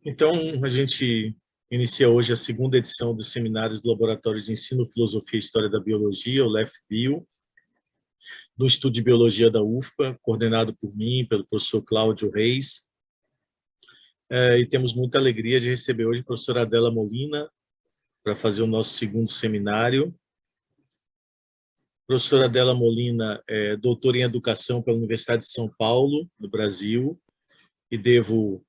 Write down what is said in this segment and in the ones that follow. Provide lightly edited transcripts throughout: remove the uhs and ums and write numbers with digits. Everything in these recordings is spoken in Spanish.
Então, a gente inicia hoje a segunda edição dos seminários do Laboratório de Ensino, Filosofia e História da Biologia, o LEFBio, do Estudo de Biologia da UFPA, coordenado por mim, pelo professor Cláudio Reis. E temos muita alegria de receber hoje a professora Adela Molina para fazer o nosso segundo seminário. A professora Adela Molina é doutora em Educação pela Universidade de São Paulo, no Brasil, e devo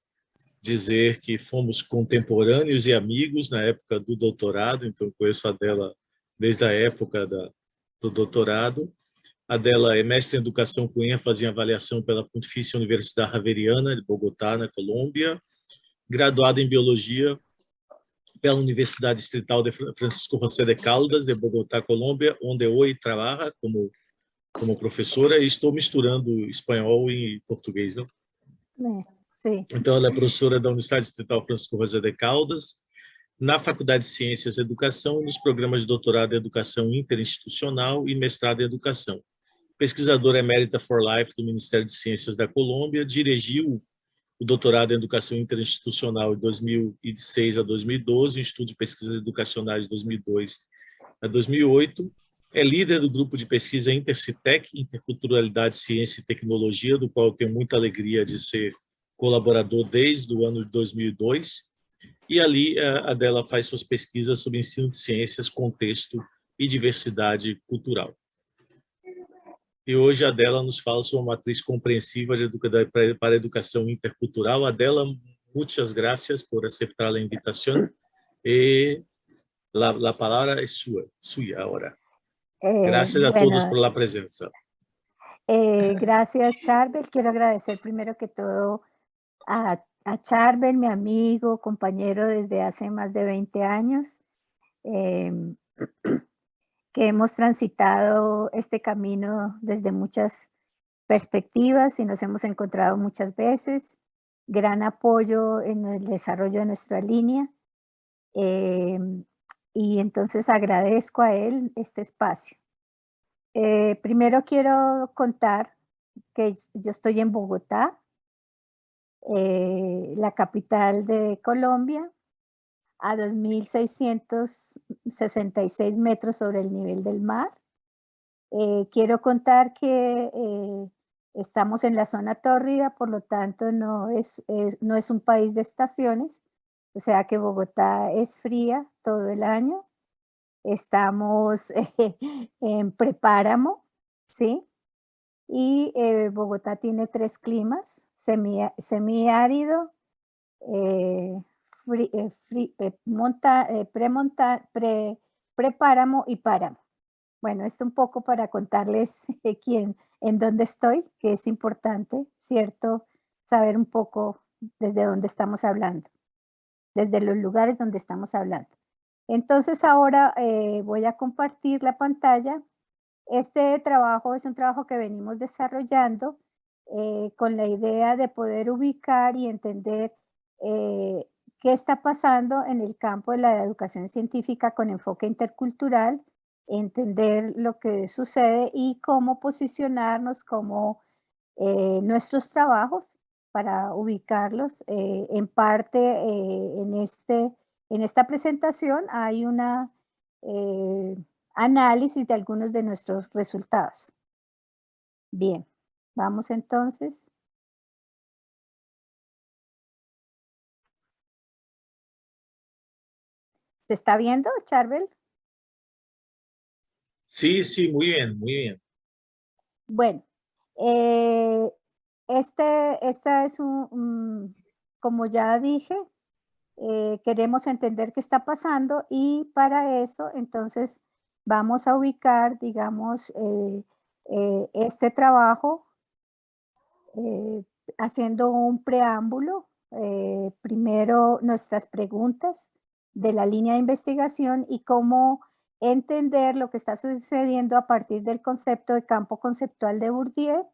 dizer que fomos contemporâneos e amigos na época do doutorado, então conheço a Adela desde a época do doutorado. A Adela é mestre em Educação com ênfase em avaliação pela Pontifícia Universidade Javeriana de Bogotá, na Colômbia, graduada em Biologia pela Universidade Distrital de Francisco José de Caldas, de Bogotá, Colômbia, onde hoje trabalha como professora, e estou misturando espanhol e português, não? Sim. Então, ela é professora da Universidade Distrital Francisco José de Caldas, na Faculdade de Ciências e Educação e nos programas de doutorado em Educação Interinstitucional e mestrado em Educação. Pesquisadora emérita for Life do Ministério de Ciências da Colômbia, dirigiu o doutorado em Educação Interinstitucional de 2006 a 2012, o Instituto de Pesquisas Educacionais de 2002 a 2008, é líder do grupo de pesquisa Intercitec, Interculturalidade, Ciência e Tecnologia, do qual eu tenho muita alegria de ser colaborador desde o ano de 2002, e ali a Adela faz suas pesquisas sobre ensino de ciências, contexto e diversidade cultural. E hoje a Adela nos fala sobre uma matriz compreensiva para a educação intercultural. Adela, muchas gracias por aceptar a invitação e la palavra é suya ahora. Gracias a todos por la presencia. Gracias, Charbel. Quiero agradecer primero que todo a Charbel, mi amigo, compañero desde hace más de 20 años, que hemos transitado este camino desde muchas perspectivas y nos hemos encontrado muchas veces. Gran apoyo en el desarrollo de nuestra línea. Y entonces agradezco a él este espacio. Primero quiero contar que yo estoy en Bogotá, la capital de Colombia, a 2.666 metros sobre el nivel del mar. Quiero contar que estamos en la zona tórrida, por lo tanto no es un país de estaciones, o sea que Bogotá es fría todo el año. Estamos en prepáramo, ¿sí? Y Bogotá tiene 3 climas, semiárido, prepáramo y páramo. Bueno, esto un poco para contarles en dónde estoy, que es importante, ¿cierto? Saber un poco desde dónde estamos hablando, desde los lugares donde estamos hablando. Entonces ahora voy a compartir la pantalla. Este trabajo es un trabajo que venimos desarrollando con la idea de poder ubicar y entender qué está pasando en el campo de la educación científica con enfoque intercultural, entender lo que sucede y cómo posicionarnos como nuestros trabajos para ubicarlos. En parte, en esta presentación hay una análisis de algunos de nuestros resultados. Bien, vamos entonces. ¿Se está viendo, Charbel? Sí, sí, muy bien, muy bien. Bueno, esta es como ya dije, queremos entender qué está pasando y para eso entonces vamos a ubicar, digamos, este trabajo haciendo un preámbulo, primero nuestras preguntas de la línea de investigación y cómo entender lo que está sucediendo a partir del concepto de campo conceptual de Bourdieu.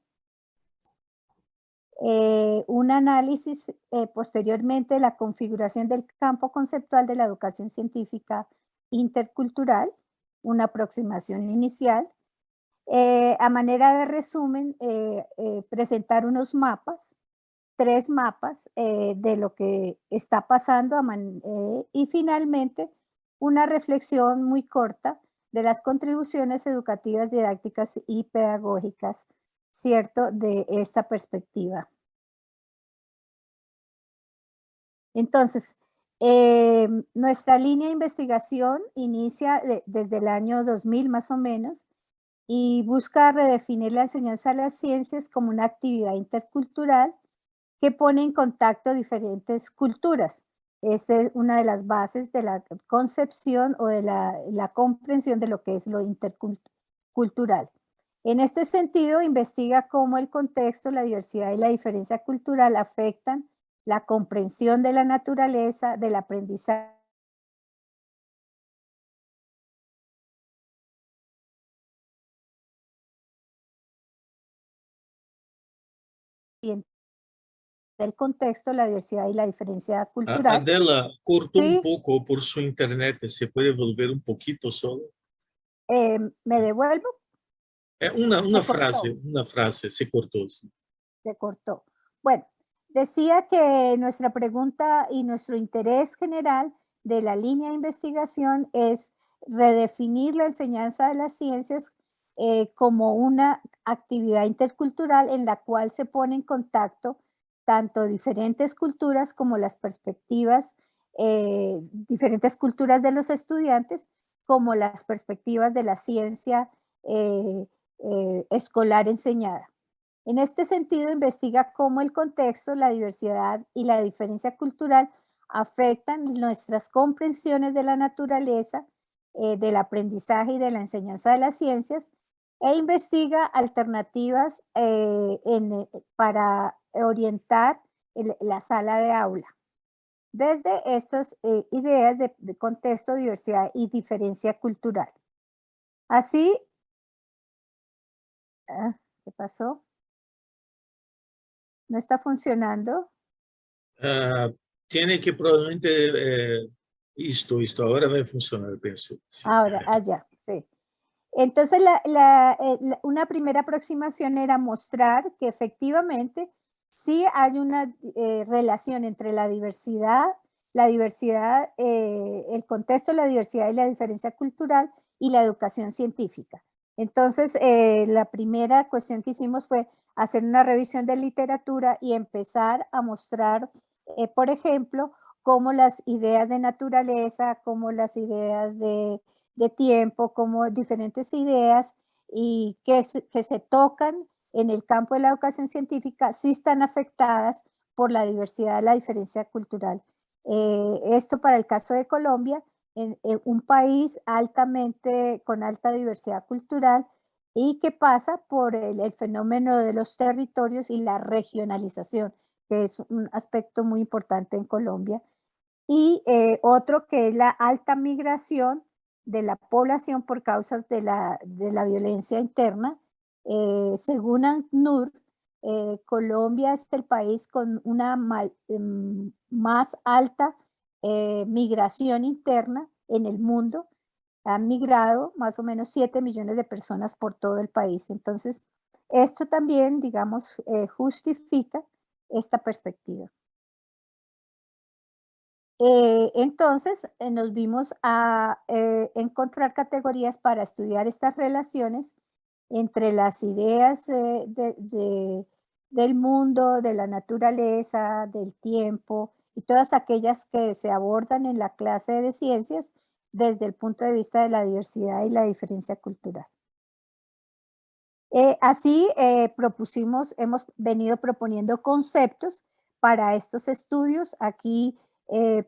Un análisis posteriormente de la configuración del campo conceptual de la educación científica intercultural, una aproximación inicial. A manera de resumen, presentar unos mapas 3 mapas de lo que está pasando y finalmente una reflexión muy corta de las contribuciones educativas, didácticas y pedagógicas, ¿cierto?, de esta perspectiva. Entonces, nuestra línea de investigación inicia desde el año 2000 más o menos y busca redefinir la enseñanza de las ciencias como una actividad intercultural que pone en contacto diferentes culturas. Esta es una de las bases de la concepción o de la comprensión de lo que es lo intercultural. En este sentido, investiga cómo el contexto, la diversidad y la diferencia cultural afectan la comprensión de la naturaleza, del aprendizaje y del contexto, la diversidad y la diferencia cultural. Adela, cortó un Sí, poco por su internet. ¿Se puede volver un poquito solo? me devuelvo, se cortó. Una frase, se cortó. Sí. Se cortó. Bueno, decía que nuestra pregunta y nuestro interés general de la línea de investigación es redefinir la enseñanza de las ciencias como una actividad intercultural en la cual se pone en contacto tanto diferentes culturas como las perspectivas, diferentes culturas de los estudiantes, como las perspectivas de la ciencia escolar enseñada. En este sentido, investiga cómo el contexto, la diversidad y la diferencia cultural afectan nuestras comprensiones de la naturaleza, del aprendizaje y de la enseñanza de las ciencias, e investiga alternativas para orientar la sala de aula. Desde estas ideas de contexto, diversidad y diferencia cultural. Así, ¿qué pasó? ¿No está funcionando? Ah, tiene que probablemente isto ahora va a funcionar, pienso. Sí. Ahora, allá, sí. Entonces, una primera aproximación era mostrar que efectivamente sí hay una relación entre el contexto, la diversidad y la diferencia cultural y la educación científica. Entonces, la primera cuestión que hicimos fue hacer una revisión de literatura y empezar a mostrar, por ejemplo, cómo las ideas de naturaleza, cómo las ideas de tiempo, como diferentes ideas y que se tocan en el campo de la educación científica, sí están afectadas por la diversidad, la diferencia cultural. Esto para el caso de Colombia, en un país con alta diversidad cultural y que pasa por el fenómeno de los territorios y la regionalización, que es un aspecto muy importante en Colombia. Y otro que es la alta migración de la población por causas de la violencia interna. Según ACNUR, Colombia es el país con una más alta migración interna en el mundo. Han migrado más o menos 7 millones de personas por todo el país. Entonces, esto también, digamos, justifica esta perspectiva. Entonces, nos vimos a encontrar categorías para estudiar estas relaciones entre las ideas del mundo, de la naturaleza, del tiempo y todas aquellas que se abordan en la clase de ciencias desde el punto de vista de la diversidad y la diferencia cultural. Así hemos venido proponiendo conceptos para estos estudios. Aquí,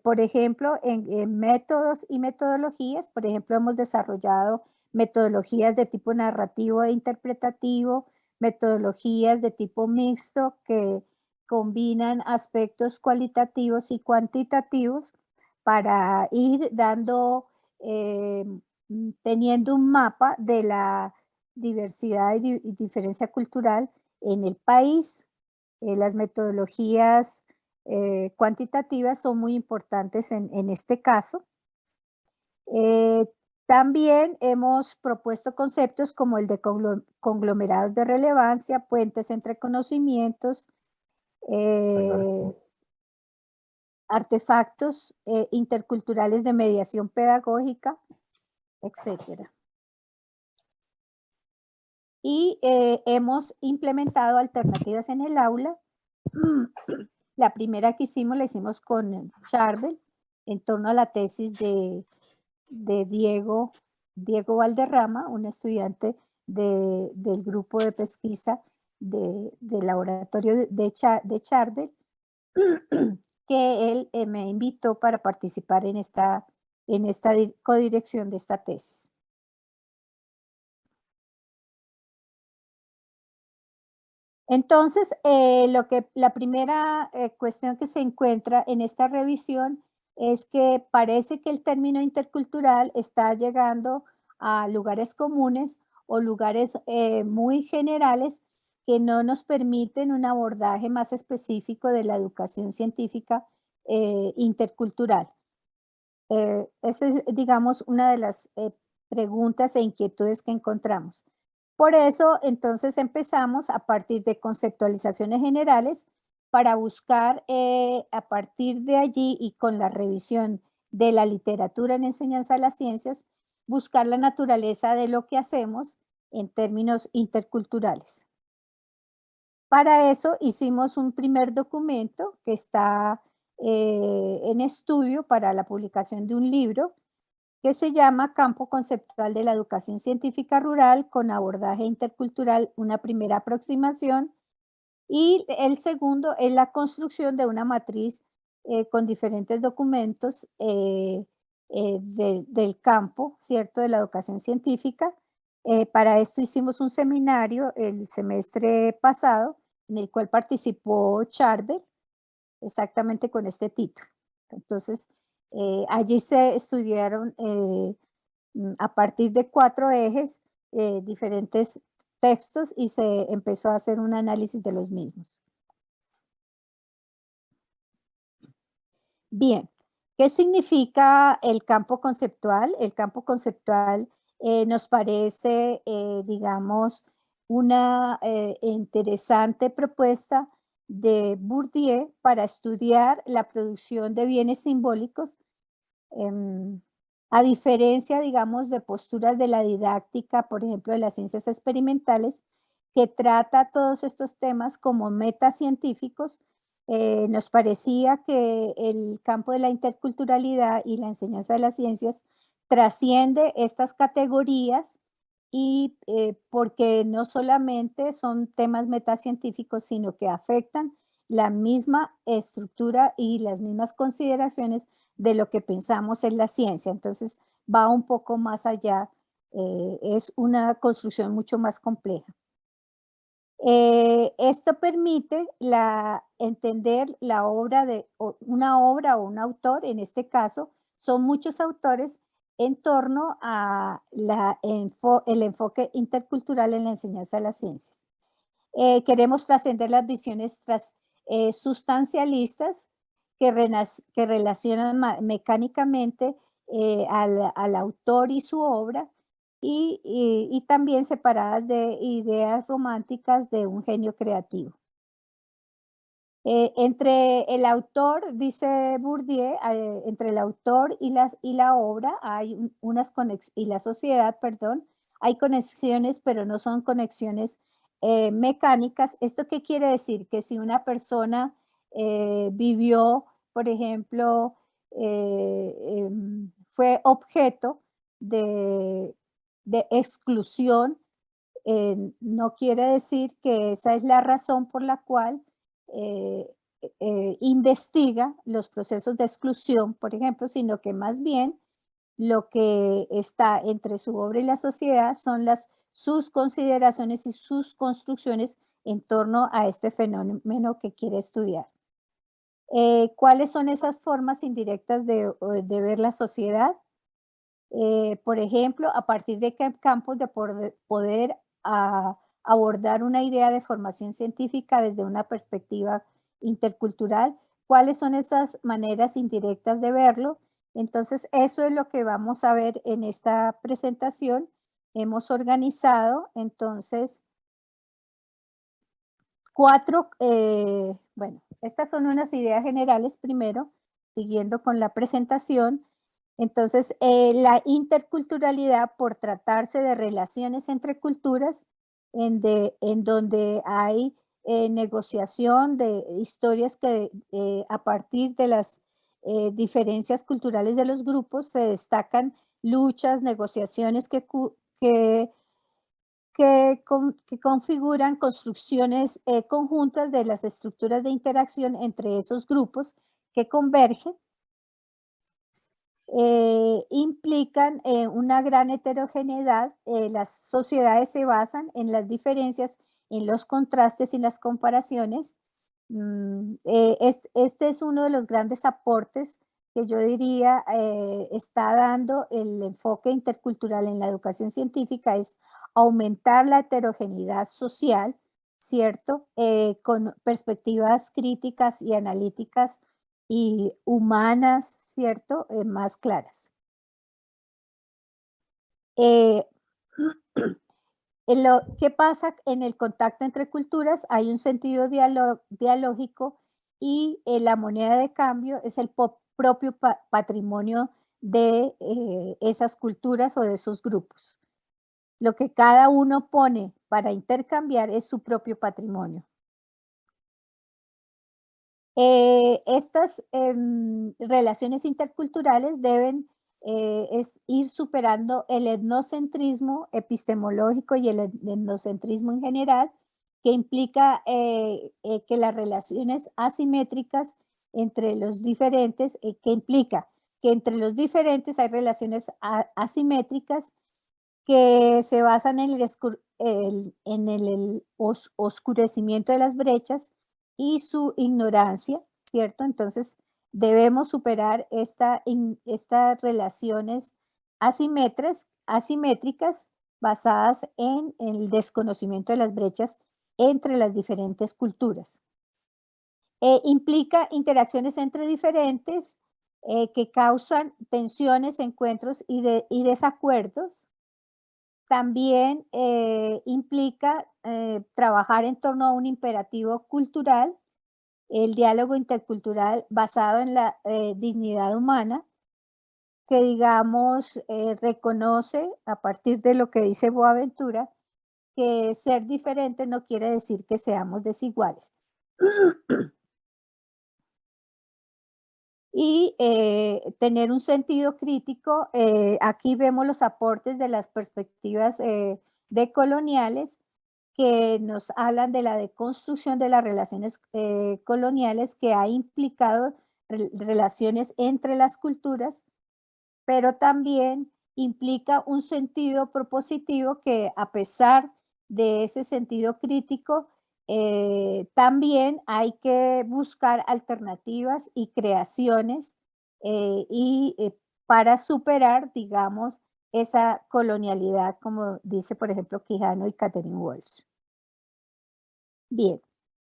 por ejemplo, en métodos y metodologías, por ejemplo, hemos desarrollado metodologías de tipo narrativo e interpretativo, metodologías de tipo mixto que combinan aspectos cualitativos y cuantitativos para ir teniendo un mapa de la diversidad y diferencia cultural en el país. Las metodologías cuantitativas son muy importantes en este caso. Eh, También hemos propuesto conceptos como el de conglomerados de relevancia, puentes entre conocimientos, eh, artefactos interculturales de mediación pedagógica, etcétera. Y hemos implementado alternativas en el aula. La primera que hicimos la hicimos con Charbel en torno a la tesis de Diego Valderrama, un estudiante del grupo de pesquisa del laboratorio de Charbel, que él me invitó para participar en esta codirección de esta tesis. Entonces, la primera cuestión que se encuentra en esta revisión es que parece que el término intercultural está llegando a lugares comunes o lugares muy generales que no nos permiten un abordaje más específico de la educación científica intercultural. Esa es, digamos, una de las preguntas e inquietudes que encontramos. Por eso, entonces, empezamos a partir de conceptualizaciones generales para buscar a partir de allí y con la revisión de la literatura en enseñanza de las ciencias, buscar la naturaleza de lo que hacemos en términos interculturales. Para eso hicimos un primer documento que está en estudio para la publicación de un libro que se llama Campo Conceptual de la Educación Científica Rural con abordaje intercultural, una primera aproximación, y el segundo es la construcción de una matriz con diferentes documentos del campo, ¿cierto?, de la educación científica. Para esto hicimos un seminario el semestre pasado, en el cual participó Charbel, exactamente con este título. Entonces, allí se estudiaron a partir de 4 ejes diferentes textos y se empezó a hacer un análisis de los mismos. Bien, ¿qué significa el campo conceptual? El campo conceptual nos parece, digamos, una interesante propuesta de Bourdieu para estudiar la producción de bienes simbólicos, a diferencia, digamos, de posturas de la didáctica, por ejemplo, de las ciencias experimentales, que trata todos estos temas como metacientíficos. Nos parecía que el campo de la interculturalidad y la enseñanza de las ciencias trasciende estas categorías y porque no solamente son temas metacientíficos, sino que afectan la misma estructura y las mismas consideraciones de lo que pensamos en la ciencia. Entonces va un poco más allá, es una construcción mucho más compleja. Esto permite entender la obra una obra o un autor, en este caso, son muchos autores en torno a el enfoque intercultural en la enseñanza de las ciencias. Queremos trascender las visiones sustancialistas que relacionan mecánicamente al autor y su obra, y también separadas de ideas románticas de un genio creativo. Entre el autor, dice Bourdieu, entre el autor y la obra hay y la sociedad, perdón, hay conexiones, pero no son conexiones mecánicas. ¿Esto qué quiere decir? Que si una persona vivió, por ejemplo, fue objeto de exclusión, no quiere decir que esa es la razón por la cual eh, investiga los procesos de exclusión, por ejemplo, sino que más bien lo que está entre su obra y la sociedad son sus consideraciones y sus construcciones en torno a este fenómeno que quiere estudiar. ¿Cuáles son esas formas indirectas de ver la sociedad? Por ejemplo, a partir de qué campos de poder abordar una idea de formación científica desde una perspectiva intercultural, cuáles son esas maneras indirectas de verlo. Entonces, eso es lo que vamos a ver en esta presentación. Hemos organizado, entonces, Bueno, estas son unas ideas generales primero, siguiendo con la presentación. Entonces, la interculturalidad, por tratarse de relaciones entre culturas, en donde hay negociación de historias que a partir de las diferencias culturales de los grupos se destacan luchas, negociaciones que configuran construcciones conjuntas de las estructuras de interacción entre esos grupos que convergen, implican una gran heterogeneidad. Las sociedades se basan en las diferencias, en los contrastes y las comparaciones. Este es uno de los grandes aportes que yo diría está dando el enfoque intercultural en la educación científica, es aumentar la heterogeneidad social, ¿cierto? Con perspectivas críticas y analíticas y humanas, ¿cierto? Más claras. ¿Qué pasa en el contacto entre culturas? Hay un sentido dialógico y la moneda de cambio es el propio patrimonio de esas culturas o de esos grupos. Lo que cada uno pone para intercambiar es su propio patrimonio. Estas relaciones interculturales deben ir superando el etnocentrismo epistemológico y el etnocentrismo en general, que implica que las relaciones asimétricas entre los diferentes, que implica que entre los diferentes hay relaciones asimétricas que se basan en el oscurecimiento de las brechas y su ignorancia, ¿cierto? Entonces, debemos superar estas relaciones asimétricas basadas en el desconocimiento de las brechas entre las diferentes culturas. Implica interacciones entre diferentes que causan tensiones, encuentros y desacuerdos. También implica trabajar en torno a un imperativo cultural, el diálogo intercultural basado en la dignidad humana, que digamos reconoce a partir de lo que dice Boaventura, que ser diferente no quiere decir que seamos desiguales. Y tener un sentido crítico. Aquí vemos los aportes de las perspectivas decoloniales que nos hablan de la deconstrucción de las relaciones coloniales que ha implicado relaciones entre las culturas, pero también implica un sentido propositivo que a pesar de ese sentido crítico, también hay que buscar alternativas y creaciones para superar, digamos, esa colonialidad, como dice, por ejemplo, Quijano y Catherine Walsh. Bien,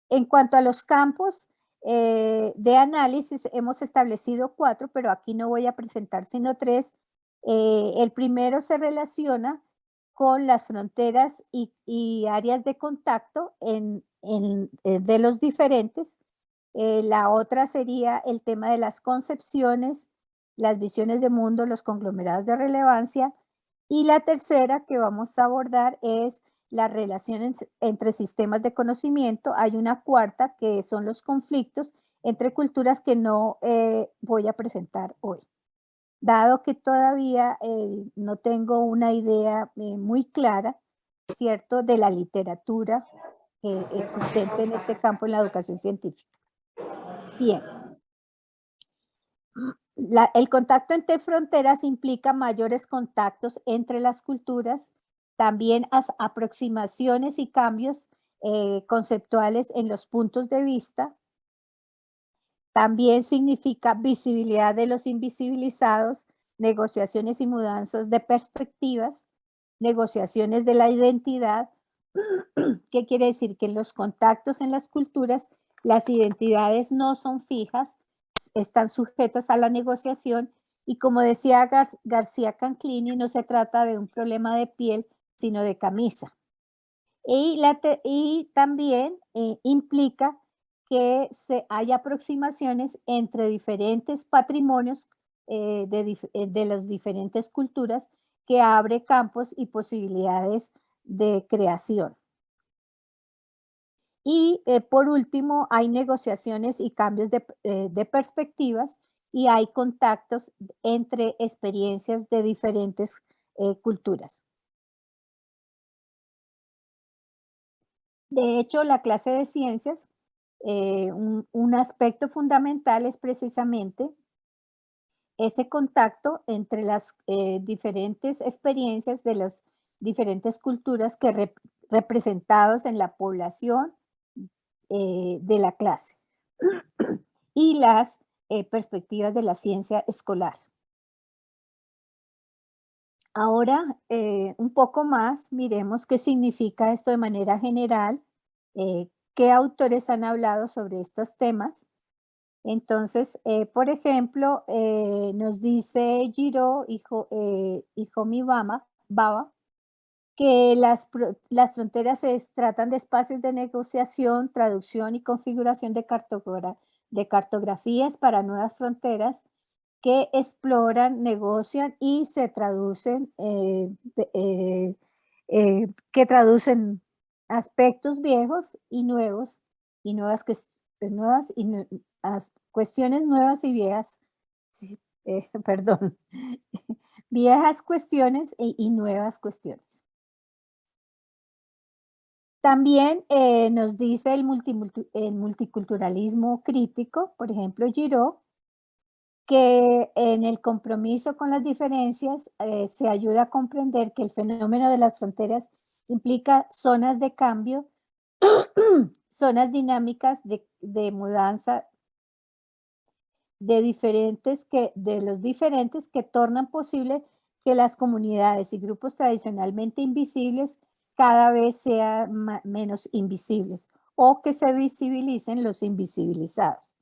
en cuanto a los campos de análisis, hemos establecido 4, pero aquí no voy a presentar sino 3. El primero se relaciona con las fronteras y áreas de contacto de los diferentes. La otra sería el tema de las concepciones, las visiones de mundo, los conglomerados de relevancia. Y la tercera que vamos a abordar es las relaciones entre sistemas de conocimiento. Hay una cuarta que son los conflictos entre culturas que no voy a presentar hoy. Dado que todavía no tengo una idea muy clara, ¿cierto?, de la literatura existente en este campo en la educación científica. Bien. El contacto entre fronteras implica mayores contactos entre las culturas, también aproximaciones y cambios conceptuales en los puntos de vista. También significa visibilidad de los invisibilizados, negociaciones y mudanzas de perspectivas, negociaciones de la identidad. ¿Qué quiere decir? Que en los contactos en las culturas, las identidades no son fijas, están sujetas a la negociación y como decía García Canclini, no se trata de un problema de piel, sino de camisa. Y también implica que hay aproximaciones entre diferentes patrimonios de las diferentes culturas que abre campos y posibilidades de creación. Y por último, hay negociaciones y cambios de perspectivas y hay contactos entre experiencias de diferentes culturas. De hecho, la clase de ciencias, un aspecto fundamental es precisamente ese contacto entre las diferentes experiencias de las diferentes culturas que representados en la población de la clase y las perspectivas de la ciencia escolar. Ahora, un poco más, miremos qué significa esto de manera general, qué autores han hablado sobre estos temas. Entonces, por ejemplo, nos dice Giro y Homi Baba que las fronteras se tratan de espacios de negociación, traducción y configuración de cartografías para nuevas fronteras que exploran, negocian y se traducen, que traducen aspectos viejos y nuevos, y nuevas y cuestiones nuevas y viejas, sí, perdón, viejas cuestiones y nuevas cuestiones. También nos dice el multiculturalismo crítico, por ejemplo, Giraud, que en el compromiso con las diferencias se ayuda a comprender que el fenómeno de las fronteras implica zonas de cambio, zonas dinámicas de mudanza de los diferentes que tornan posible que las comunidades y grupos tradicionalmente invisibles cada vez sean menos invisibles o que se visibilicen los invisibilizados.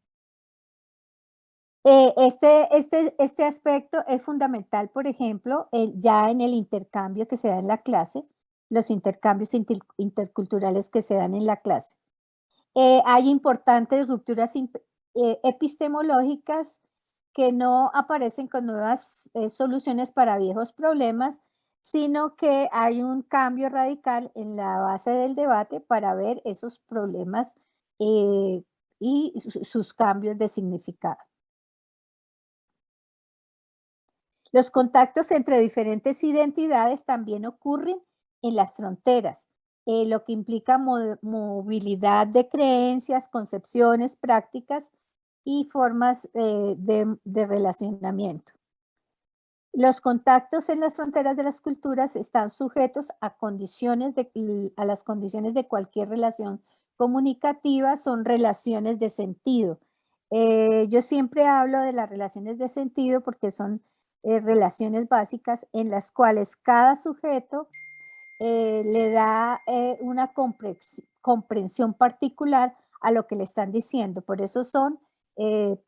Este aspecto es fundamental, por ejemplo, ya en el intercambio que se da en la clase, los intercambios interculturales que se dan en la clase. Hay importantes rupturas epistemológicas que no aparecen con nuevas soluciones para viejos problemas, sino que hay un cambio radical en la base del debate para ver esos problemas y sus cambios de significado. Los contactos entre diferentes identidades también ocurren en las fronteras, lo que implica movilidad de creencias, concepciones, prácticas y formas de relacionamiento. Los contactos en las fronteras de las culturas están sujetos a las condiciones de cualquier relación comunicativa, son relaciones de sentido. Yo siempre hablo de las relaciones de sentido porque son relaciones básicas en las cuales cada sujeto le da una comprensión particular a lo que le están diciendo. Por eso son,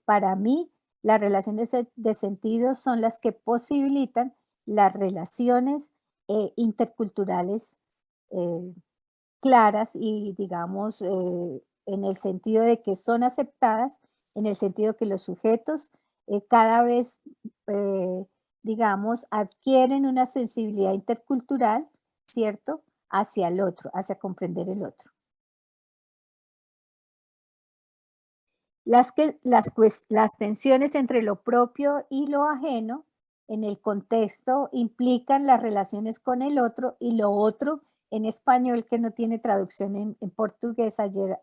para mí, las relaciones de sentido son las que posibilitan las relaciones interculturales claras y, digamos, en el sentido de que son aceptadas, en el sentido que los sujetos cada vez, digamos, adquieren una sensibilidad intercultural, ¿cierto? Hacia el otro, hacia comprender el otro. Las tensiones entre lo propio y lo ajeno en el contexto implican las relaciones con el otro y lo otro en español que no tiene traducción en portugués. Ayer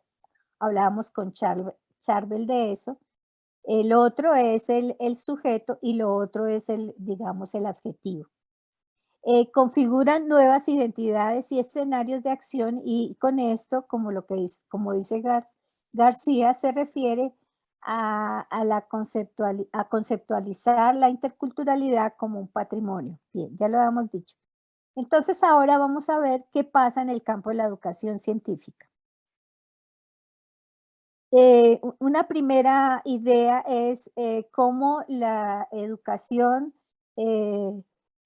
hablábamos con Charbel de eso. El otro es el sujeto y lo otro es digamos, el adjetivo. Configuran nuevas identidades y escenarios de acción y con esto, como dice García, se refiere a conceptualizar la interculturalidad como un patrimonio. Bien, ya lo habíamos dicho. Entonces ahora vamos a ver qué pasa en el campo de la educación científica. Una primera idea es cómo la educación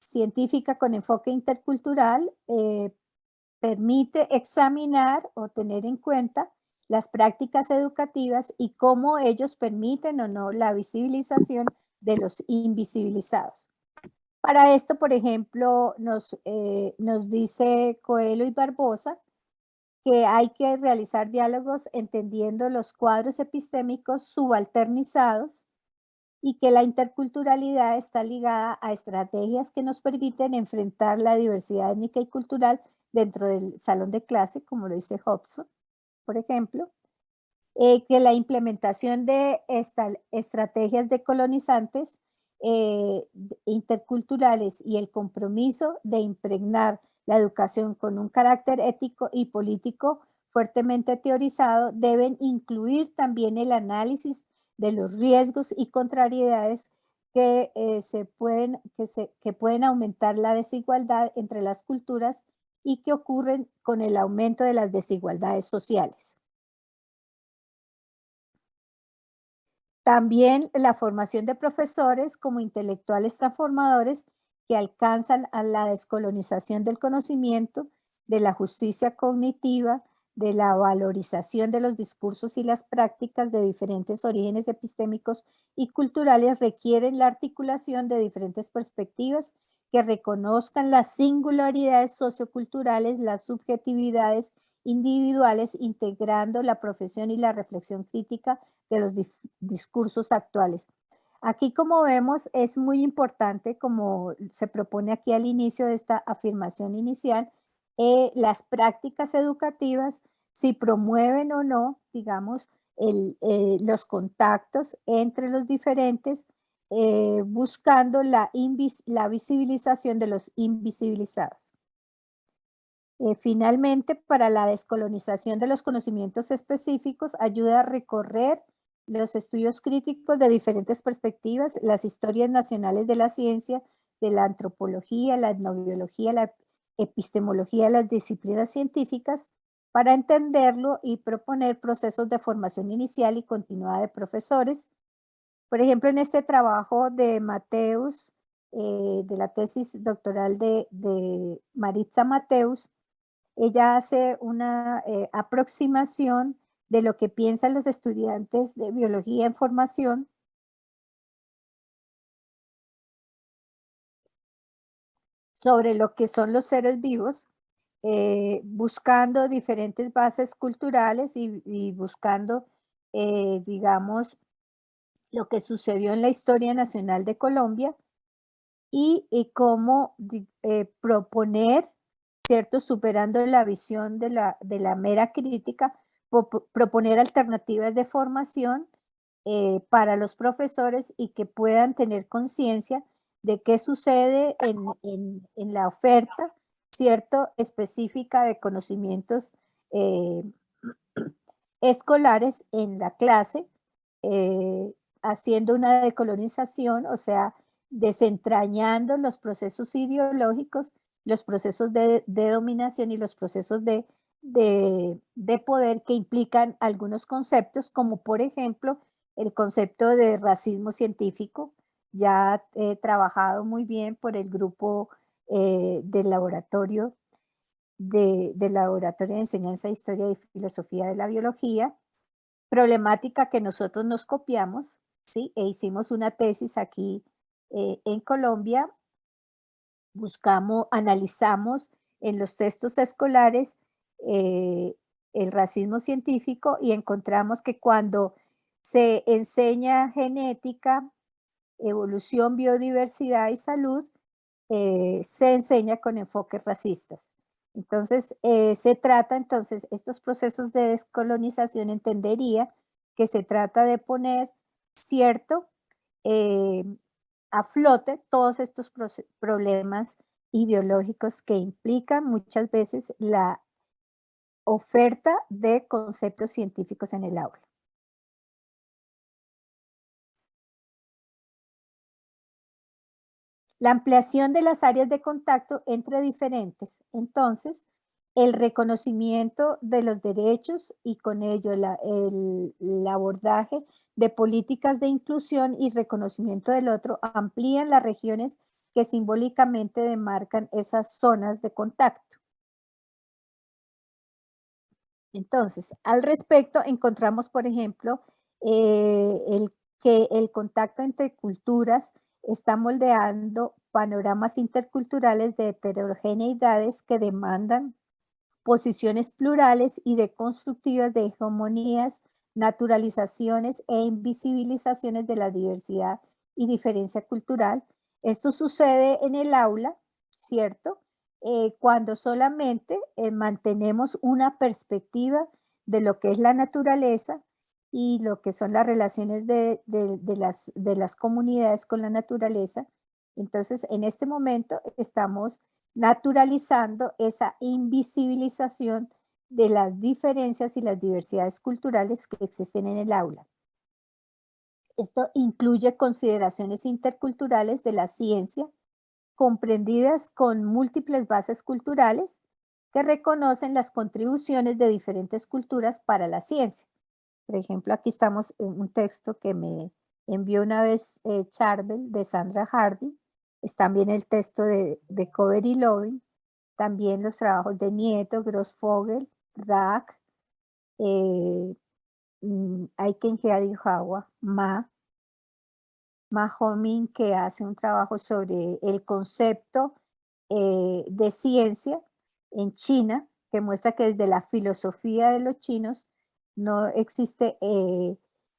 científica con enfoque intercultural permite examinar o tener en cuenta las prácticas educativas y cómo ellos permiten o no la visibilización de los invisibilizados. Para esto, por ejemplo, nos dice Coelho y Barbosa que hay que realizar diálogos entendiendo los cuadros epistémicos subalternizados y que la interculturalidad está ligada a estrategias que nos permiten enfrentar la diversidad étnica y cultural dentro del salón de clase, como lo dice Hobson, por ejemplo, que la implementación de estrategias decolonizantes interculturales y el compromiso de impregnar la educación con un carácter ético y político fuertemente teorizado deben incluir también el análisis de los riesgos y contrariedades que, que pueden aumentar la desigualdad entre las culturas y que ocurren con el aumento de las desigualdades sociales. También la formación de profesores como intelectuales transformadores que alcanzan a la descolonización del conocimiento, de la justicia cognitiva, de la valorización de los discursos y las prácticas de diferentes orígenes epistémicos y culturales requieren la articulación de diferentes perspectivas que reconozcan las singularidades socioculturales, las subjetividades individuales, integrando la profesión y la reflexión crítica de los discursos actuales. Aquí, como vemos, es muy importante, como se propone aquí al inicio de esta afirmación inicial, las prácticas educativas, si promueven o no, digamos, los contactos entre los diferentes, buscando la visibilización de los invisibilizados. Finalmente, para la descolonización de los conocimientos específicos, ayuda a recorrer los estudios críticos de diferentes perspectivas, las historias nacionales de la ciencia, de la antropología, la etnobiología, la epistemología de las disciplinas científicas, para entenderlo y proponer procesos de formación inicial y continuada de profesores. Por ejemplo, en este trabajo de Mateus, de la tesis doctoral de Maritza Mateus, ella hace una aproximación de lo que piensan los estudiantes de biología en formación sobre lo que son los seres vivos, buscando diferentes bases culturales y buscando, digamos, lo que sucedió en la historia nacional de Colombia y cómo proponer, ¿cierto? Superando la visión de la mera crítica, proponer alternativas de formación para los profesores y que puedan tener conciencia de qué sucede en la oferta, ¿cierto? Específica de conocimientos eh, escolares en la clase, haciendo una decolonización, o sea, desentrañando los procesos ideológicos, los procesos de dominación y los procesos de poder que implican algunos conceptos, como por ejemplo el concepto de racismo científico, ya trabajado muy bien por el grupo del laboratorio del Laboratorio de Enseñanza, Historia y Filosofía de la Biología, problemática que nosotros nos copiamos, ¿sí? E hicimos una tesis aquí en Colombia, analizamos en los textos escolares el racismo científico y encontramos que cuando se enseña genética, evolución, biodiversidad y salud, se enseña con enfoques racistas. Entonces, se trata entonces, estos procesos de descolonización entendería que se trata de poner, cierto, eh, a flote todos estos problemas ideológicos que implican muchas veces la oferta de conceptos científicos en el aula. La ampliación de las áreas de contacto entre diferentes. Entonces, el reconocimiento de los derechos y con ello el abordaje de políticas de inclusión y reconocimiento del otro amplían las regiones que simbólicamente demarcan esas zonas de contacto. Entonces, al respecto, encontramos, por ejemplo, que el contacto entre culturas está moldeando panoramas interculturales de heterogeneidades que demandan posiciones plurales y deconstructivas de hegemonías, naturalizaciones e invisibilizaciones de la diversidad y diferencia cultural. Esto sucede en el aula, ¿cierto? Cuando solamente mantenemos una perspectiva de lo que es la naturaleza y lo que son las relaciones de las comunidades con la naturaleza. Entonces, en este momento estamos naturalizando esa invisibilización de las diferencias y las diversidades culturales que existen en el aula. Esto incluye consideraciones interculturales de la ciencia, comprendidas con múltiples bases culturales que reconocen las contribuciones de diferentes culturas para la ciencia. Por ejemplo, aquí estamos en un texto que me envió una vez Charbel de Sandra Hardy. Está también el texto de Cover y Loving, también los trabajos de Nieto, Grossfogel, Rack, Aiken Hawa, Ma Homing, que hace un trabajo sobre el concepto de ciencia en China, que muestra que desde la filosofía de los chinos no existe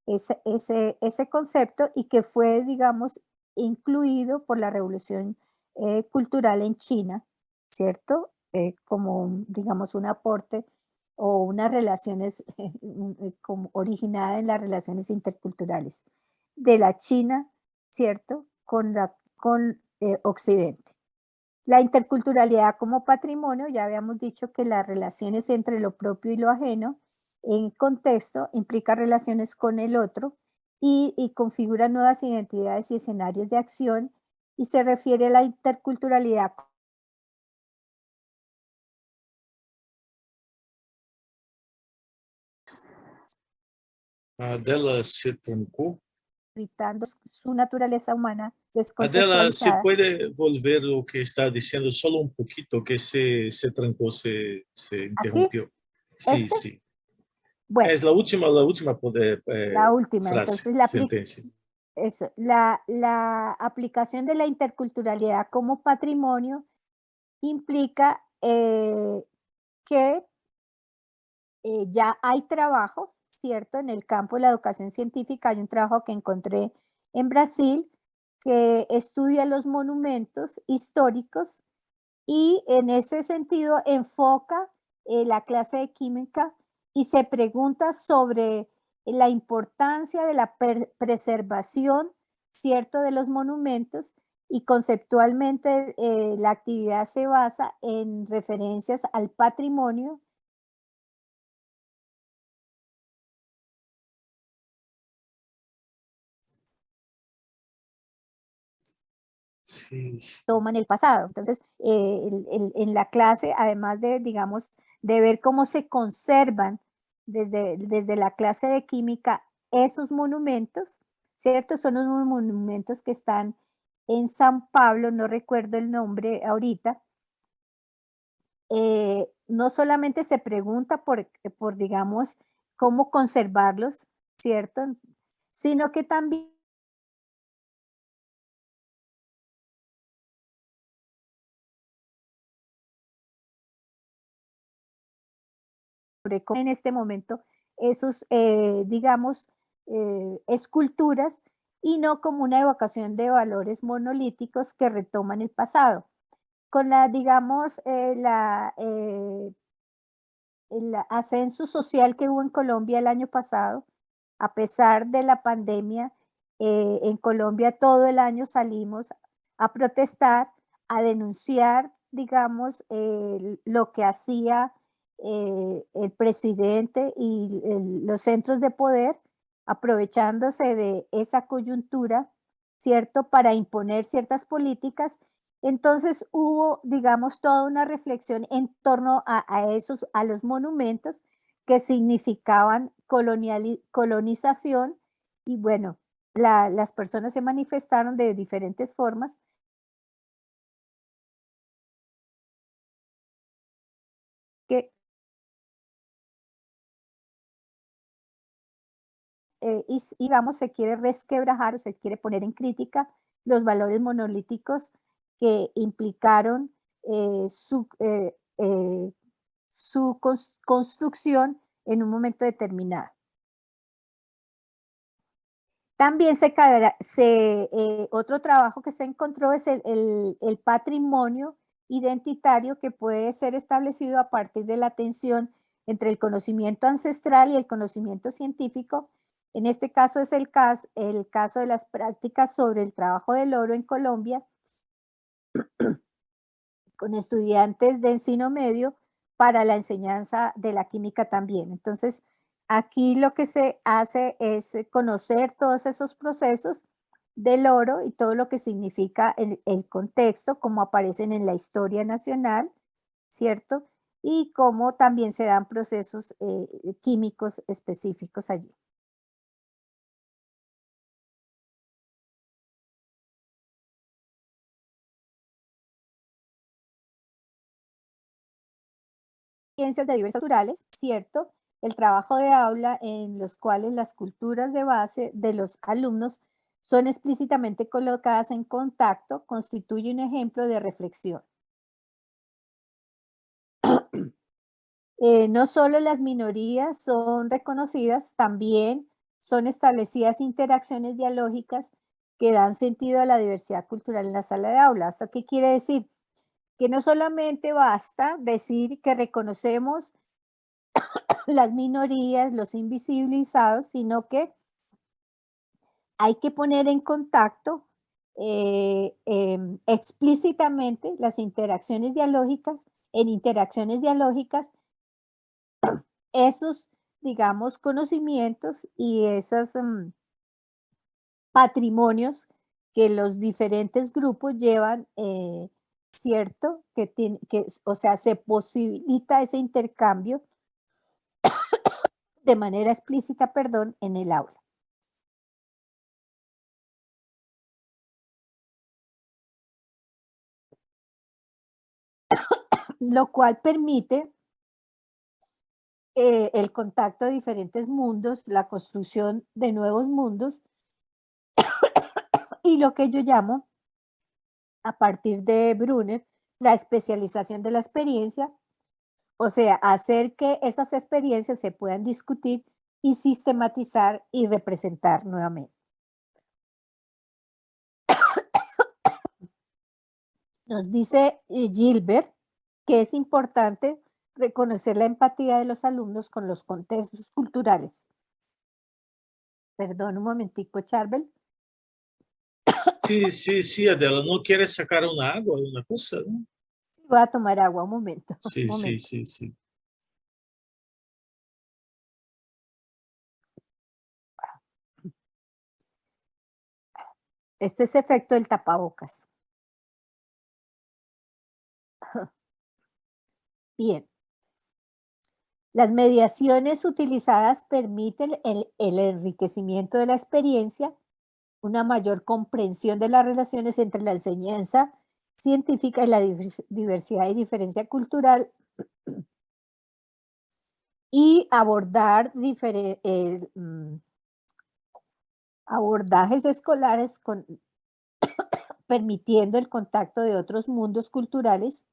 ese concepto y que fue, digamos, incluido por la revolución cultural en China, ¿cierto? Como, digamos, un aporte o unas relaciones como originada en las relaciones interculturales de la China, ¿cierto? Con Occidente. La interculturalidad como patrimonio, ya habíamos dicho que las relaciones entre lo propio y lo ajeno en contexto implica relaciones con el otro y configura nuevas identidades y escenarios de acción y se refiere a la interculturalidad Adela se trancou. evitando su naturaleza humana Adela, ¿se descontextualizada. puede volver lo que está diciendo solo un poquito, que se trancó, se Aquí, interrumpió? Sí, este, sí. bueno, Es la última la última, frase, entonces sentencia. eso, la aplicación de la interculturalidad como patrimonio implica que ya hay trabajos, ¿cierto? En el campo de la educación científica hay un trabajo que encontré en Brasil que estudia los monumentos históricos y en ese sentido enfoca la clase de química y se pregunta sobre la importancia de la preservación, ¿cierto?, de los monumentos y conceptualmente la actividad se basa en referencias al patrimonio. Sí, sí. Toman el pasado. Entonces, en la clase, además de, digamos, de ver cómo se conservan desde la clase de química esos monumentos, ¿cierto? Son unos monumentos que están en San Pablo, no recuerdo el nombre ahorita. No solamente se pregunta por, digamos, cómo conservarlos, ¿cierto? Sino que también sobre cómo en este momento esos, digamos, esculturas y no como una evocación de valores monolíticos que retoman el pasado. Con la, digamos, el ascenso social que hubo en Colombia el año pasado, a pesar de la pandemia, en Colombia todo el año salimos a protestar, a denunciar, digamos, lo que hacía el presidente y los centros de poder, aprovechándose de esa coyuntura, ¿cierto?, para imponer ciertas políticas. Entonces hubo, digamos, toda una reflexión en torno a los monumentos que significaban colonización y bueno, las personas se manifestaron de diferentes formas. Que vamos, se quiere resquebrajar o se quiere poner en crítica los valores monolíticos que implicaron su construcción en un momento determinado. También otro trabajo que se encontró es el patrimonio identitario que puede ser establecido a partir de la tensión entre el conocimiento ancestral y el conocimiento científico. En este caso es el caso de las prácticas sobre el trabajo del oro en Colombia, con estudiantes de ensino medio para la enseñanza de la química también. Entonces, aquí lo que se hace es conocer todos esos procesos del oro y todo lo que significa el contexto, cómo aparecen en la historia nacional, ¿cierto? Y cómo también se dan procesos químicos específicos allí. Ciencias de diversas naturales, ¿cierto? El trabajo de aula en los cuales las culturas de base de los alumnos son explícitamente colocadas en contacto, constituye un ejemplo de reflexión. No solo las minorías son reconocidas, también son establecidas interacciones dialógicas que dan sentido a la diversidad cultural en la sala de aula. ¿Esto qué quiere decir? Que no solamente basta decir que reconocemos las minorías, los invisibilizados, sino que hay que poner en contacto explícitamente las interacciones dialógicas, en interacciones dialógicas, esos, digamos, conocimientos y esos patrimonios que los diferentes grupos llevan, ¿cierto? O sea, se posibilita ese intercambio de manera explícita, perdón, en el aula. Lo cual permite el contacto de diferentes mundos, la construcción de nuevos mundos y lo que yo llamo, a partir de Brunner, la especialización de la experiencia, o sea, hacer que esas experiencias se puedan discutir y sistematizar y representar nuevamente. Nos dice Gilbert que es importante reconocer la empatía de los alumnos con los contextos culturales. Perdón un momentico, Charbel. Sí, Adela, ¿no quieres sacar una agua, una cosa? ¿No? Voy a tomar agua, un momento. Sí, Un momento. sí. Este es efecto del tapabocas. Bien. Las mediaciones utilizadas permiten el enriquecimiento de la experiencia, una mayor comprensión de las relaciones entre la enseñanza científica y la diversidad y diferencia cultural y abordar abordajes escolares permitiendo el contacto de otros mundos culturales.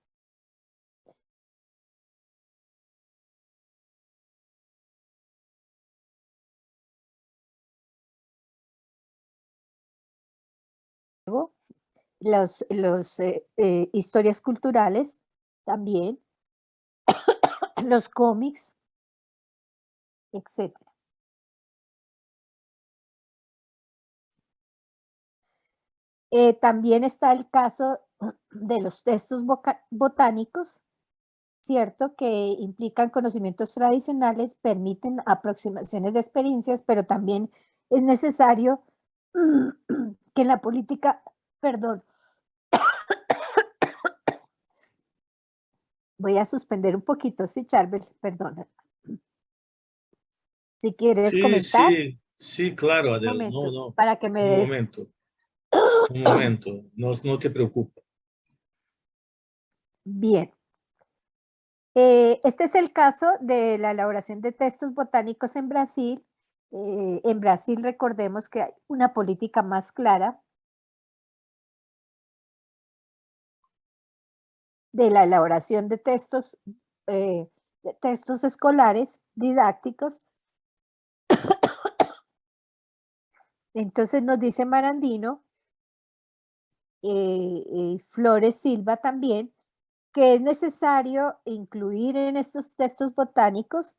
Los historias culturales también, los cómics, etc. También está el caso de los textos botánicos, ¿cierto? Que implican conocimientos tradicionales, permiten aproximaciones de experiencias, pero también es necesario que en la política, perdón, voy a suspender un poquito, sí, Charbel, perdona. Si quieres comentar. Sí, claro, Adela, Momento, no, para que me des. un momento, no te preocupes. Bien. Este es el caso de la elaboración de textos botánicos en Brasil En Brasil recordemos que hay una política más clara de la elaboración de textos escolares didácticos. Entonces nos dice Marandino, Flores Silva también, que es necesario incluir en estos textos botánicos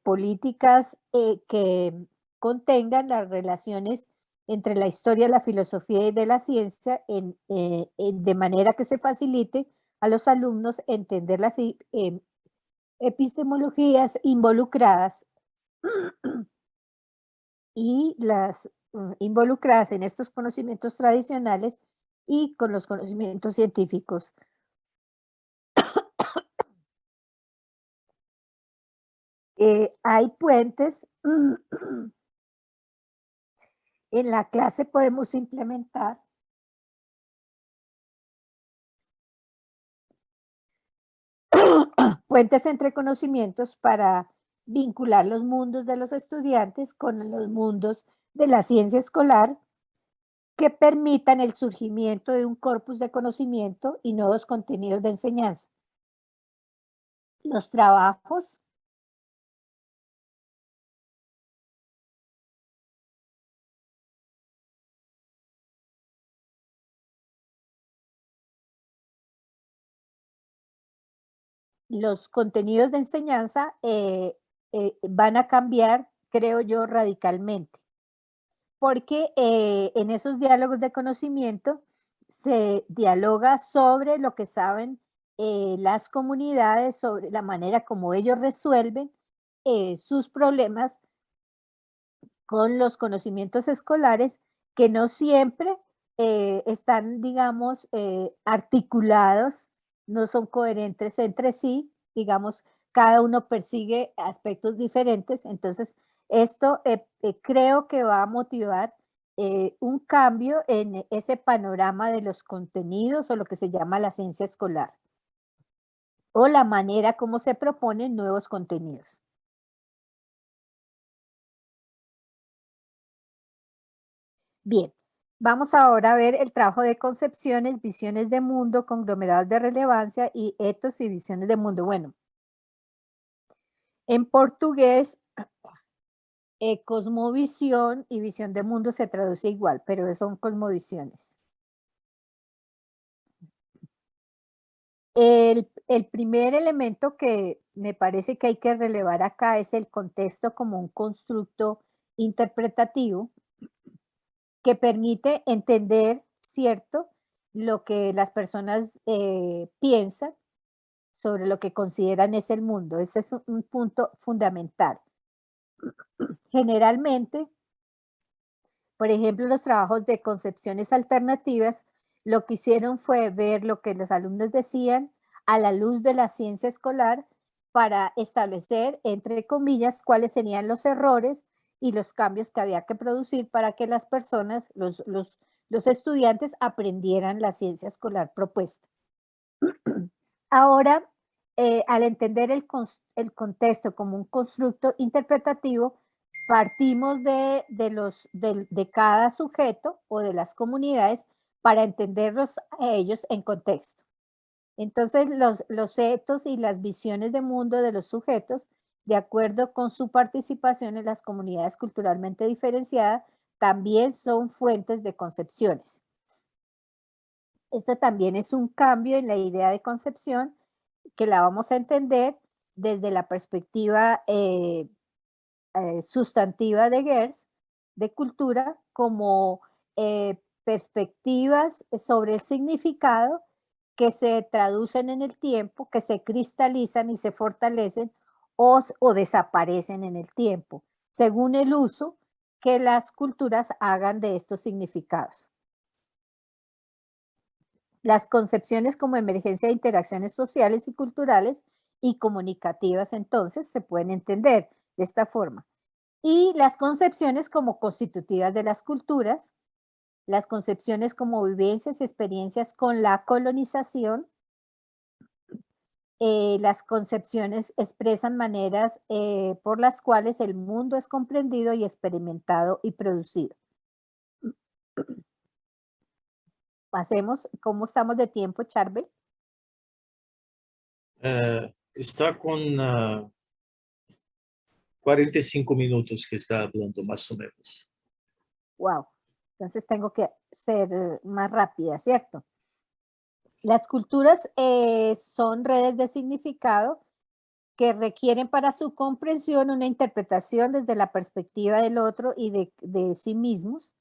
políticas que contengan las relaciones entre la historia, la filosofía y de la ciencia de manera que se facilite a los alumnos entender las epistemologías involucradas y las involucradas en estos conocimientos tradicionales y con los conocimientos científicos. Hay puentes. En la clase podemos implementar puentes entre conocimientos para vincular los mundos de los estudiantes con los mundos de la ciencia escolar que permitan el surgimiento de un corpus de conocimiento y nuevos contenidos de enseñanza. Los trabajos los contenidos de enseñanza van a cambiar, creo yo, radicalmente, porque en esos diálogos de conocimiento se dialoga sobre lo que saben las comunidades, sobre la manera como ellos resuelven sus problemas con los conocimientos escolares que no siempre están, digamos, articulados, no son coherentes entre sí, digamos, cada uno persigue aspectos diferentes, entonces esto creo que va a motivar un cambio en ese panorama de los contenidos o lo que se llama la ciencia escolar, o la manera como se proponen nuevos contenidos. Bien, vamos ahora a ver el trabajo de concepciones, visiones de mundo, conglomerados de relevancia y etos y visiones de mundo. Bueno, en portugués, cosmovisión y visión de mundo se traduce igual, pero son cosmovisiones. El primer elemento que me parece que hay que relevar acá es el contexto como un constructo interpretativo que permite entender, ¿cierto?, lo que las personas piensan sobre lo que consideran es el mundo. Ese es un punto fundamental. Generalmente, por ejemplo, los trabajos de concepciones alternativas, lo que hicieron fue ver lo que los alumnos decían a la luz de la ciencia escolar para establecer, entre comillas, cuáles serían los errores y los cambios que había que producir para que las personas, los estudiantes aprendieran la ciencia escolar propuesta. Ahora, al entender el contexto como un constructo interpretativo, partimos de cada sujeto o de las comunidades para entenderlos a ellos en contexto. Entonces, los etos y las visiones de mundo de los sujetos, de acuerdo con su participación en las comunidades culturalmente diferenciadas, también son fuentes de concepciones. Esto también es un cambio en la idea de concepción que la vamos a entender desde la perspectiva sustantiva de Gers, de cultura, como perspectivas sobre el significado que se traducen en el tiempo, que se cristalizan y se fortalecen o desaparecen en el tiempo, según el uso que las culturas hagan de estos significados. Las concepciones como emergencia de interacciones sociales y culturales y comunicativas, entonces, se pueden entender de esta forma. Y las concepciones como constitutivas de las culturas, las concepciones como vivencias y experiencias con la colonización, las concepciones expresan maneras por las cuales el mundo es comprendido y experimentado y producido. Pasemos, ¿cómo estamos de tiempo, Charbel? Está con 45 minutos que está hablando, más o menos. Wow, entonces tengo que ser más rápida, ¿cierto? Las culturas son redes de significado que requieren para su comprensión una interpretación desde la perspectiva del otro y de sí mismos,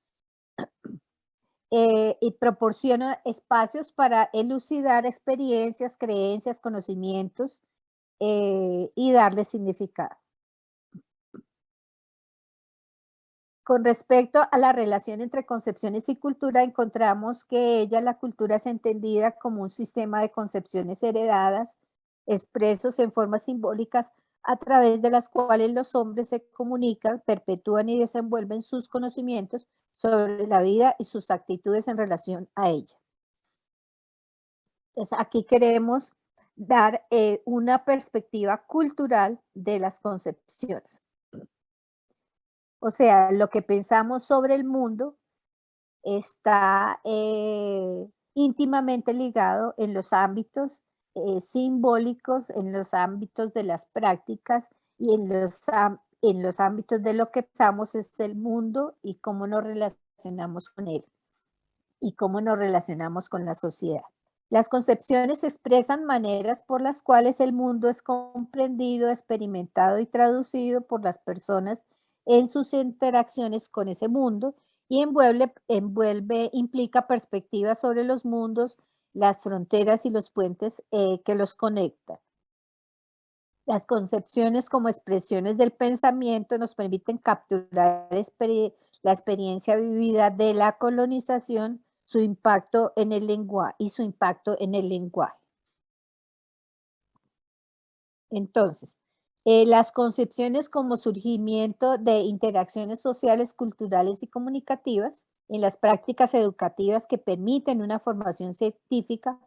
y proporciona espacios para elucidar experiencias, creencias, conocimientos y darle significado. Con respecto a la relación entre concepciones y cultura, encontramos que la cultura es entendida como un sistema de concepciones heredadas, expresos en formas simbólicas a través de las cuales los hombres se comunican, perpetúan y desenvuelven sus conocimientos sobre la vida y sus actitudes en relación a ella. Entonces, aquí queremos dar una perspectiva cultural de las concepciones. O sea, lo que pensamos sobre el mundo está íntimamente ligado en los ámbitos simbólicos, en los ámbitos de las prácticas y en los ámbitos de lo que pensamos es el mundo y cómo nos relacionamos con él y cómo nos relacionamos con la sociedad. Las concepciones expresan maneras por las cuales el mundo es comprendido, experimentado y traducido por las personas en sus interacciones con ese mundo y implica perspectivas sobre los mundos, las fronteras y los puentes que los conectan. Las concepciones como expresiones del pensamiento nos permiten capturar la experiencia vivida de la colonización, su impacto en el lenguaje Entonces, las concepciones como surgimiento de interacciones sociales, culturales y comunicativas en las prácticas educativas que permiten una formación científica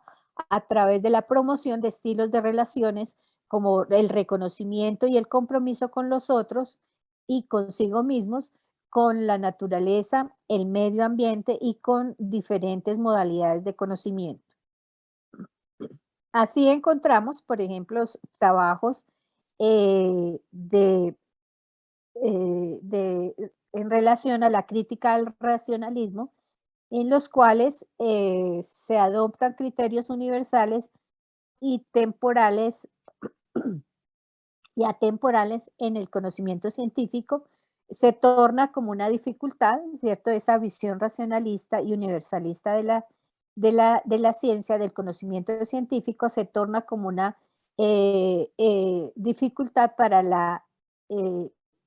a través de la promoción de estilos de relaciones como el reconocimiento y el compromiso con los otros y consigo mismos, con la naturaleza, el medio ambiente y con diferentes modalidades de conocimiento. Así encontramos, por ejemplo, trabajos en relación a la crítica al racionalismo, en los cuales se adoptan criterios universales y temporales y atemporales en el conocimiento científico, se torna como una dificultad, ¿cierto? Esa visión racionalista y universalista de la ciencia, del conocimiento científico, se torna como una dificultad para la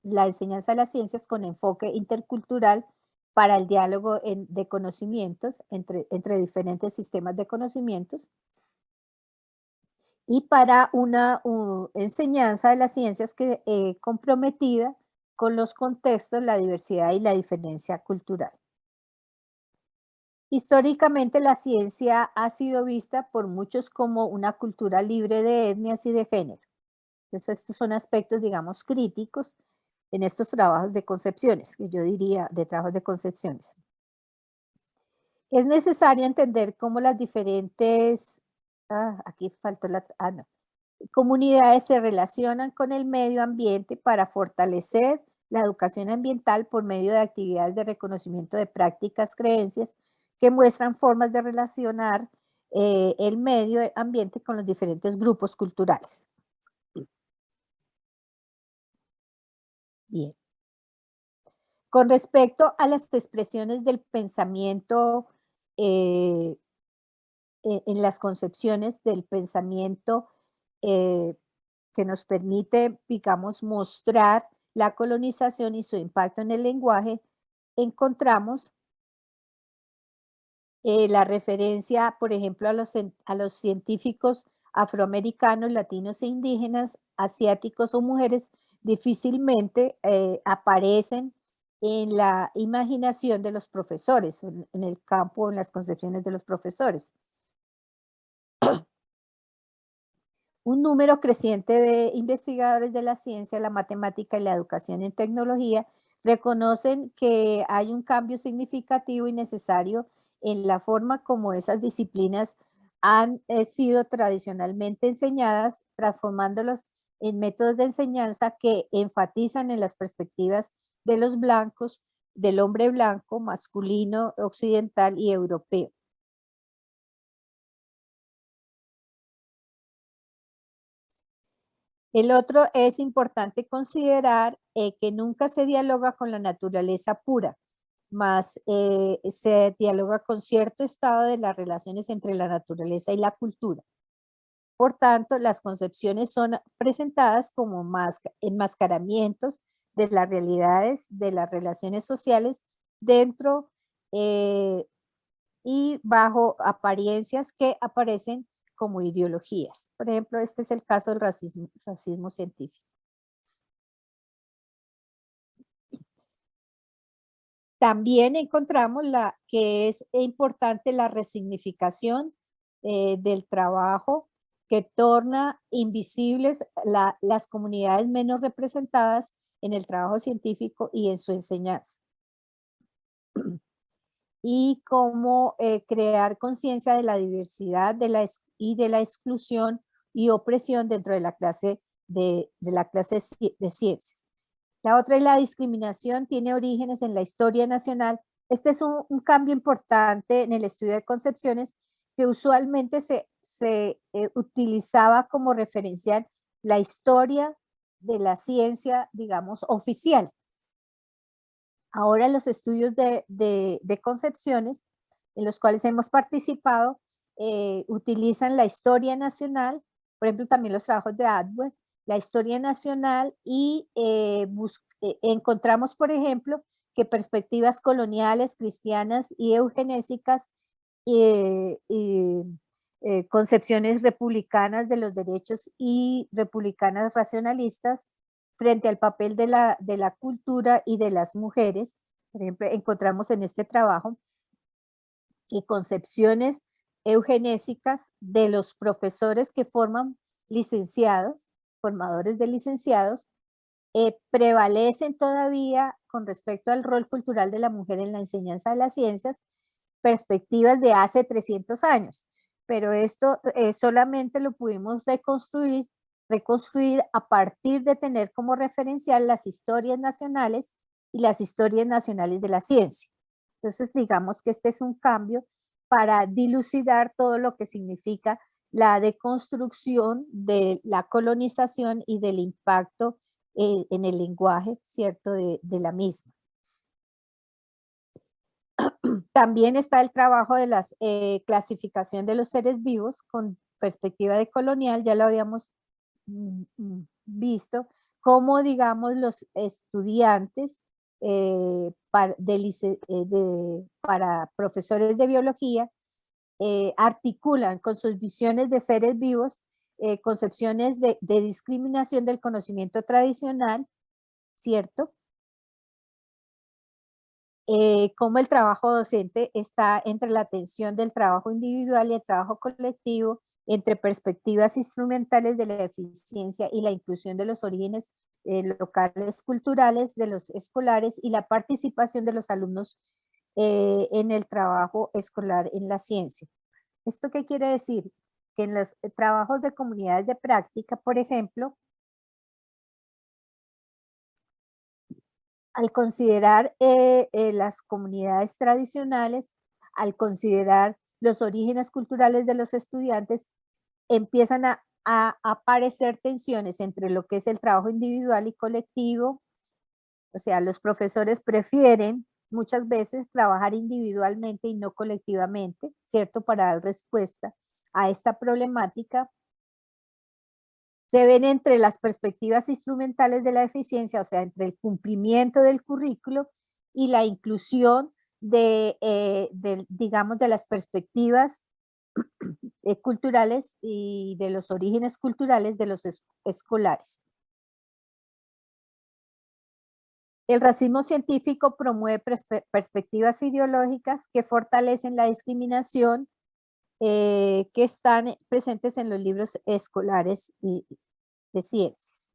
enseñanza de las ciencias con enfoque intercultural para el diálogo de conocimientos entre diferentes sistemas de conocimientos y para una enseñanza de las ciencias que comprometida con los contextos, la diversidad y la diferencia cultural. Históricamente la ciencia ha sido vista por muchos como una cultura libre de etnias y de género. Entonces estos son aspectos, digamos, críticos en estos trabajos de concepciones, que yo diría de trabajos de concepciones. Es necesario entender cómo las diferentes, aquí faltó no. Comunidades se relacionan con el medio ambiente para fortalecer la educación ambiental por medio de actividades de reconocimiento de prácticas, creencias que muestran formas de relacionar el medio ambiente con los diferentes grupos culturales. Bien. Con respecto a las expresiones del pensamiento, en las concepciones del pensamiento que nos permite, digamos, mostrar la colonización y su impacto en el lenguaje, encontramos la referencia, por ejemplo, a los científicos afroamericanos, latinos e indígenas, asiáticos o mujeres, difícilmente aparecen en la imaginación de los profesores, en el campo, en las concepciones de los profesores. Un número creciente de investigadores de la ciencia, la matemática y la educación en tecnología reconocen que hay un cambio significativo y necesario en la forma como esas disciplinas han sido tradicionalmente enseñadas, transformándolos en métodos de enseñanza que enfatizan en las perspectivas de los blancos, del hombre blanco, masculino, occidental y europeo. El otro es importante considerar que nunca se dialoga con la naturaleza pura, más se dialoga con cierto estado de las relaciones entre la naturaleza y la cultura. Por tanto, las concepciones son presentadas como enmascaramientos de las realidades, de las relaciones sociales dentro y bajo apariencias que aparecen como ideologías. Por ejemplo, este es el caso del racismo científico. También encontramos que es importante la resignificación del trabajo que torna invisibles las comunidades menos representadas en el trabajo científico y en su enseñanza. Y cómo crear conciencia de la diversidad y de la exclusión y opresión dentro de la clase de ciencias. La otra es la discriminación, tiene orígenes en la historia nacional. Este es un cambio importante en el estudio de concepciones que usualmente se utilizaba como referencial la historia de la ciencia, digamos, oficial. Ahora los estudios de concepciones en los cuales hemos participado utilizan la historia nacional, por ejemplo, también los trabajos de Atwood, la historia nacional y encontramos, por ejemplo, que perspectivas coloniales, cristianas y eugenésicas concepciones republicanas de los derechos y republicanas racionalistas frente al papel de la cultura y de las mujeres. Por ejemplo, encontramos en este trabajo que concepciones eugenésicas de los profesores que forman licenciados, formadores de licenciados, prevalecen todavía con respecto al rol cultural de la mujer en la enseñanza de las ciencias, perspectivas de hace 300 años. Pero esto solamente lo pudimos reconstruir a partir de tener como referencial las historias nacionales y las historias nacionales de la ciencia. Entonces, digamos que este es un cambio para dilucidar todo lo que significa la deconstrucción de la colonización y del impacto en el lenguaje, ¿cierto?, de la misma. También está el trabajo de la clasificación de los seres vivos con perspectiva de colonial, ya lo habíamos visto, cómo, digamos, los estudiantes para profesores de biología articulan con sus visiones de seres vivos concepciones de discriminación del conocimiento tradicional, ¿cierto? Cómo el trabajo docente está entre la tensión del trabajo individual y el trabajo colectivo, entre perspectivas instrumentales de la eficiencia y la inclusión de los orígenes locales culturales de los escolares y la participación de los alumnos en el trabajo escolar en la ciencia. ¿Esto qué quiere decir? Que en los trabajos de comunidades de práctica, por ejemplo, al considerar las comunidades tradicionales, al considerar los orígenes culturales de los estudiantes, empiezan a aparecer tensiones entre lo que es el trabajo individual y colectivo. O sea, los profesores prefieren muchas veces trabajar individualmente y no colectivamente, ¿cierto? Para dar respuesta a esta problemática. Se ven entre las perspectivas instrumentales de la eficiencia, o sea, entre el cumplimiento del currículo y la inclusión digamos, de las perspectivas culturales y de los orígenes culturales de los escolares. El racismo científico promueve perspectivas ideológicas que fortalecen la discriminación que están presentes en los libros escolares y de ciencias,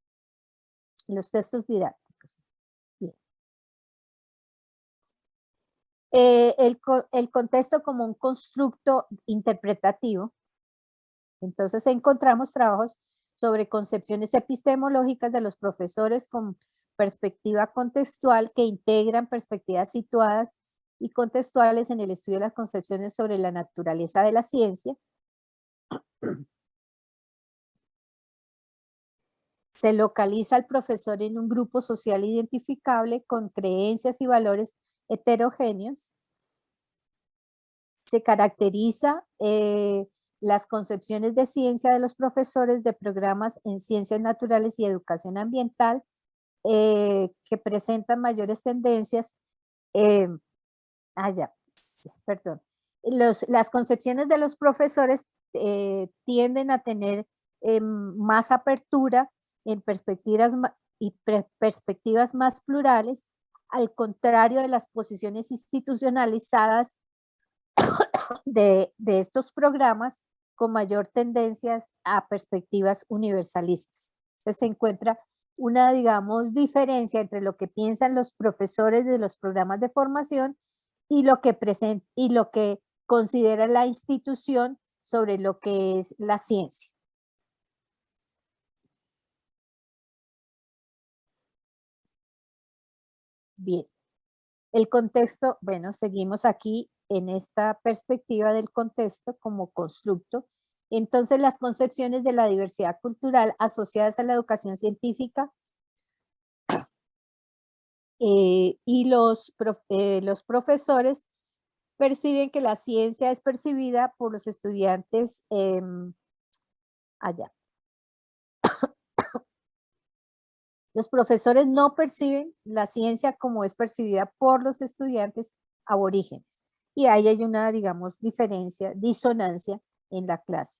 en los textos didácticos. Bien. El contexto como un constructo interpretativo. Entonces encontramos trabajos sobre concepciones epistemológicas de los profesores con perspectiva contextual que integran perspectivas situadas y contextuales en el estudio de las concepciones sobre la naturaleza de la ciencia. Se localiza al profesor en un grupo social identificable con creencias y valores heterogéneos. Se caracteriza las concepciones de ciencia de los profesores de programas en ciencias naturales y educación ambiental que presentan mayores tendencias. Perdón. Las concepciones de los profesores tienden a tener más apertura en perspectivas perspectivas más plurales, al contrario de las posiciones institucionalizadas de estos programas con mayor tendencias a perspectivas universalistas. Entonces se encuentra una, digamos, diferencia entre lo que piensan los profesores de los programas de formación y lo que considera la institución sobre lo que es la ciencia. Bien. El contexto, bueno, seguimos aquí en esta perspectiva del contexto como constructo. Entonces, las concepciones de la diversidad cultural asociadas a la educación científica y los profesores perciben que la ciencia es percibida por los estudiantes allá. Los profesores no perciben la ciencia como es percibida por los estudiantes aborígenes. Y ahí hay una, digamos, diferencia, disonancia en la clase.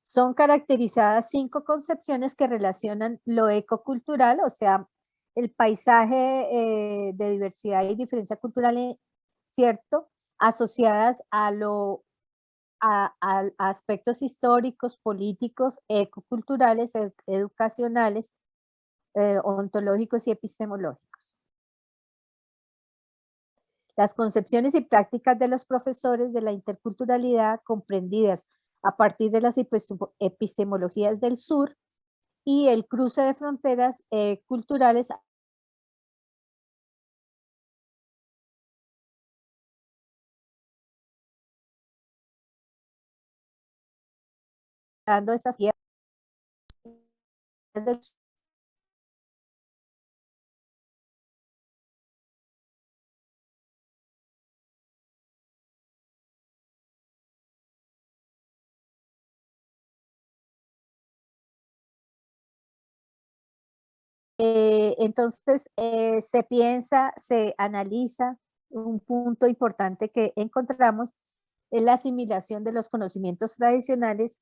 Son caracterizadas 5 concepciones que relacionan lo ecocultural, o sea, el paisaje de diversidad y diferencia cultural, ¿cierto? Asociadas a aspectos históricos, políticos, ecoculturales, educacionales, ontológicos y epistemológicos. Las concepciones y prácticas de los profesores de la interculturalidad comprendidas a partir de las epistemologías del sur y el cruce de fronteras culturales dando estas guías del sur. Entonces, se piensa, se analiza, un punto importante que encontramos es la asimilación de los conocimientos tradicionales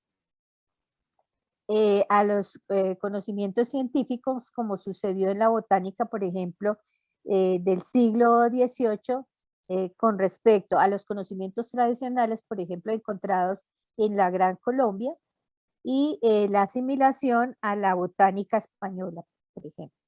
a los conocimientos científicos, como sucedió en la botánica, por ejemplo, del siglo XVIII, con respecto a los conocimientos tradicionales, por ejemplo, encontrados en la Gran Colombia, y la asimilación a la botánica española, por ejemplo.